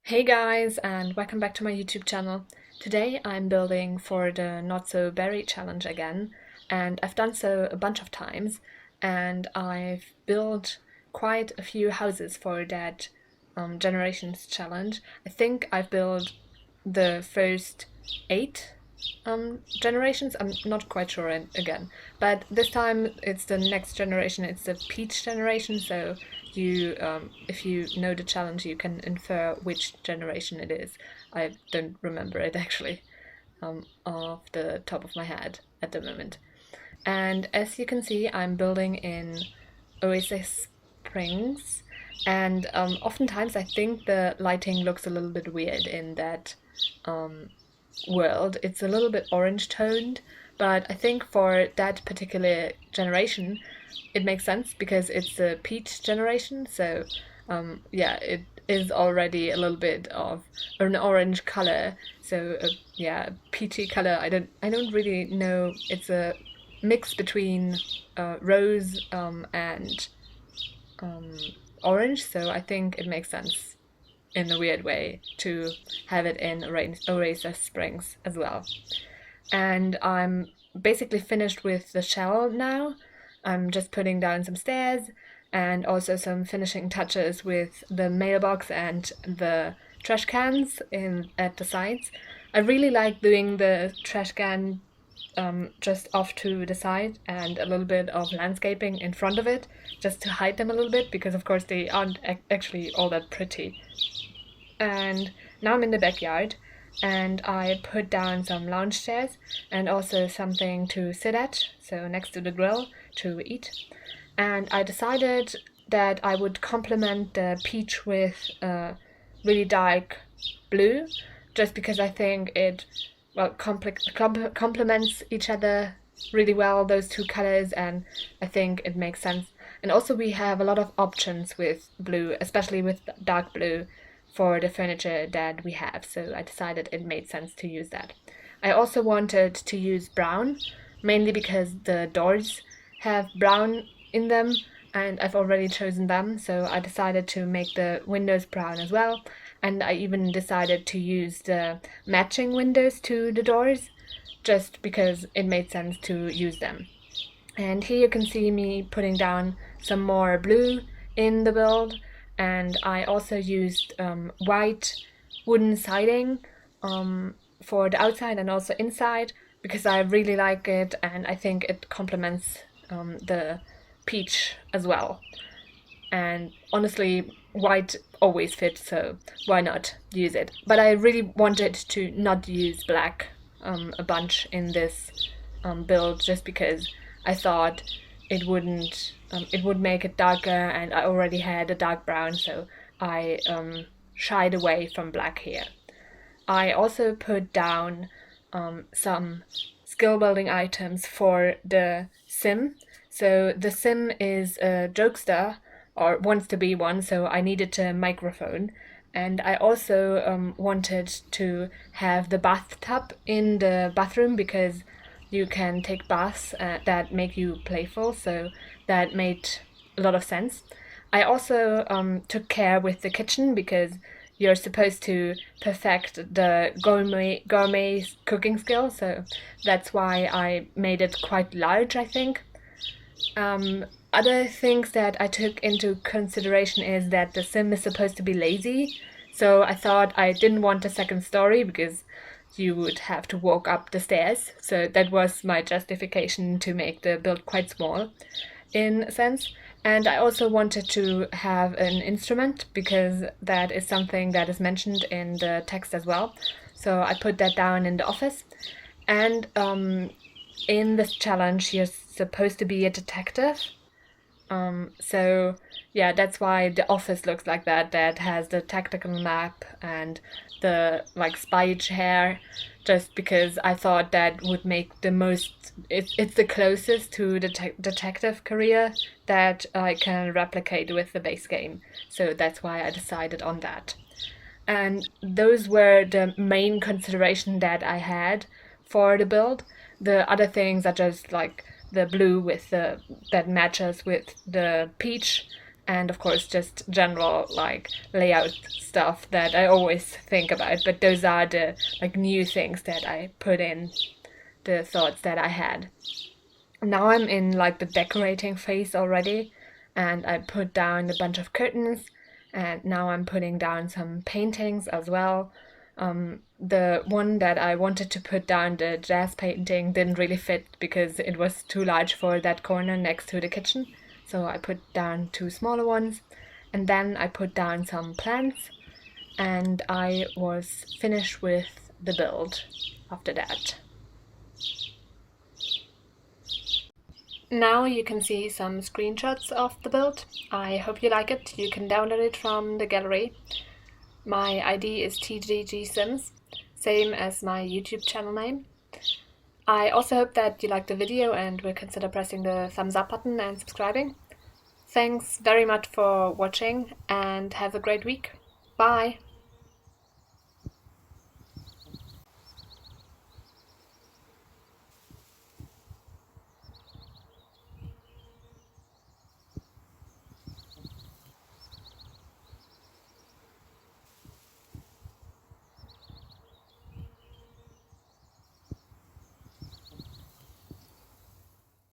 Hey guys, and welcome back to my YouTube channel. Today I'm building for the Not So Berry challenge again, and I've done so a bunch of times, and I've built quite a few houses for that generations challenge. I think I've built the first 8 generations. I'm not quite sure again, but this time it's the next generation. It's the peach generation. So if you know the challenge, you can infer which generation it is. I don't remember it actually, off the top of my head at the moment. And as you can see, I'm building in Oasis Springs, and oftentimes I think the lighting looks a little bit weird in that um, world. It's a little bit orange toned, but I think for that particular generation, it makes sense because it's a peach generation. So, yeah, it is already a little bit of an orange color. So, yeah, peachy color. I don't really know. It's a mix between rose and um, orange. So I think it makes sense in a weird way to have it in Oasis Springs as well. And I'm basically finished with the shell now. I'm just putting down some stairs and also some finishing touches with the mailbox and the trash cans in at the sides. I really like doing the trash can just off to the side and a little bit of landscaping in front of it just to hide them a little bit because of course they aren't actually all that pretty. And now I'm in the backyard and I put down some lounge chairs and also something to sit at, so next to the grill to eat. And I decided that I would complement the peach with really dark blue, just because I think it complements each other really well, those two colors, and I think it makes sense. And also we have a lot of options with blue, especially with dark blue for the furniture that we have, so I decided it made sense to use that. I also wanted to use brown, mainly because the doors have brown in them and I've already chosen them, so I decided to make the windows brown as well. And I even decided to use the matching windows to the doors just because it made sense to use them. And here you can see me putting down some more blue in the build, and I also used white wooden siding for the outside and also inside because I really like it and I think it complements the peach as well. And honestly, white always fits, so why not use it? But I really wanted to not use black a bunch in this build just because I thought it would make it darker, and I already had a dark brown, so I shied away from black here. I also put down some skill building items for the sim. So the sim is a jokester, or wants to be one, so I needed a microphone. And I also wanted to have the bathtub in the bathroom because you can take baths that make you playful, so that made a lot of sense. I also took care with the kitchen because you're supposed to perfect the gourmet cooking skill, so that's why I made it quite large, I think. Other things that I took into consideration is that the sim is supposed to be lazy, so I thought I didn't want a second story because you would have to walk up the stairs. So that was my justification to make the build quite small in a sense. And I also wanted to have an instrument because that is something that is mentioned in the text as well. So I put that down in the office. And in this challenge, you're supposed to be a detective. So yeah, that's why the office looks like that. That has the tactical map and the like spy chair, just because I thought that would make the most. It's the closest to the detective career that I can replicate with the base game. So that's why I decided on that. And those were the main consideration that I had for the build. The other things are just like the blue with the that matches with the peach and of course just general like layout stuff that I always think about, but those are the like new things that I put in, the thoughts that I had. Now I'm in like the decorating phase already, and I put down a bunch of curtains, and now I'm putting down some paintings as well. The one that I wanted to put down, the jazz painting, didn't really fit because it was too large for that corner next to the kitchen. So I put down two smaller ones, and then I put down some plants, and I was finished with the build after that. Now you can see some screenshots of the build. I hope you like it. You can download it from the gallery. My ID is TGGSims, same as my YouTube channel name. I also hope that you liked the video and will consider pressing the thumbs up button and subscribing. Thanks very much for watching and have a great week. Bye!